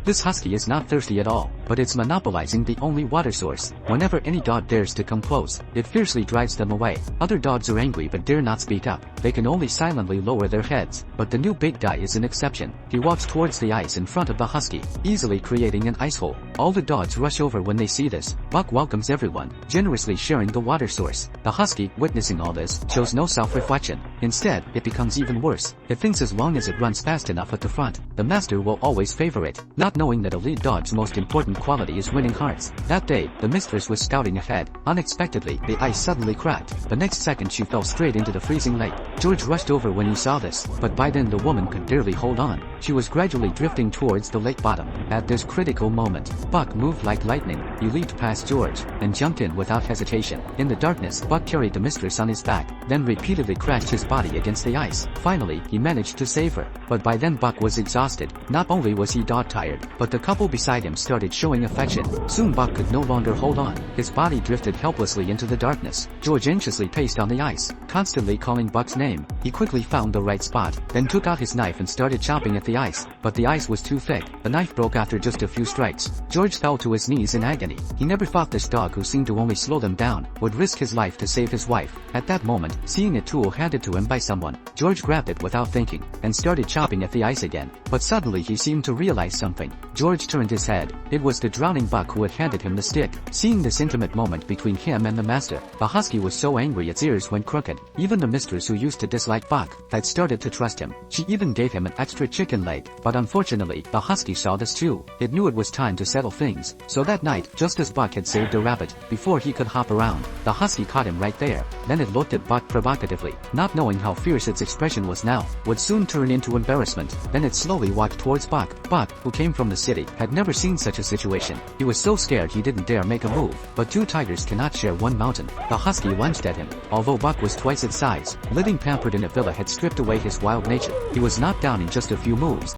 This husky is not thirsty at all, but it's monopolizing the only water source. Whenever any dog dares to come close, it fiercely drives them away. Other dogs are angry but dare not speak up. They can only silently lower their heads. But the new big guy is an exception. He walks towards the ice in front of the husky, easily creating an ice hole. All the dogs rush over when they see this. Buck welcomes everyone, generously sharing the water source. The husky, witnessing all this, shows no self-reflection. Instead, it becomes even worse. It thinks as long as it runs fast enough at the front, the master will always favor it, not knowing that a lead dog's most important quality is winning hearts. That day, the mistress was scouting ahead. Unexpectedly, the ice suddenly cracked. The next second she fell straight into the freezing lake. George rushed over when he saw this, but by then the woman could barely hold on. She was gradually drifting towards the lake bottom. At this critical moment, Buck moved like lightning. He leaped past George and jumped in without hesitation. In the darkness, Buck carried the mistress on his back, then repeatedly crashed his body against the ice. Finally, he managed to save her. But by then Buck was exhausted. Not only was he dog-tired, but the couple beside him started showing affection. Soon Buck could no longer hold on. His body drifted helplessly into the darkness. George anxiously paced on the ice, constantly calling Buck's name. He quickly found the right spot, then took out his knife and started chopping at the ice. But the ice was too thick. The knife broke after just a few strikes. George fell to his knees in agony. He never thought this dog, who seemed to only slow them down, would risk his life to save his wife. At that moment, seeing a tool handed to him by someone, George grabbed it without thinking, and started chopping at the ice again. But suddenly he seemed to realize something. George turned his head. It was the drowning Buck who had handed him the stick. Seeing this intimate moment between him and the master, the husky was so angry its ears went crooked. Even the mistress, who used to dislike Buck, had started to trust him. She even gave him an extra chicken leg. But unfortunately, the husky saw this too. It knew it was time to settle things. So that night, just as Buck had saved a rabbit, before he could hop around, the husky caught him right there. Then it looked at Buck provocatively, not knowing how fierce its expression was now, would soon turn into embarrassment. Then it slowly walked towards Buck. Buck, who came from the city, had never seen such a situation. He was so scared he didn't dare make a move. But two tigers cannot share one mountain. The husky lunged at him. Although Buck was twice its size, living pampered in a villa had stripped away his wild nature. He was knocked down in just a few moves.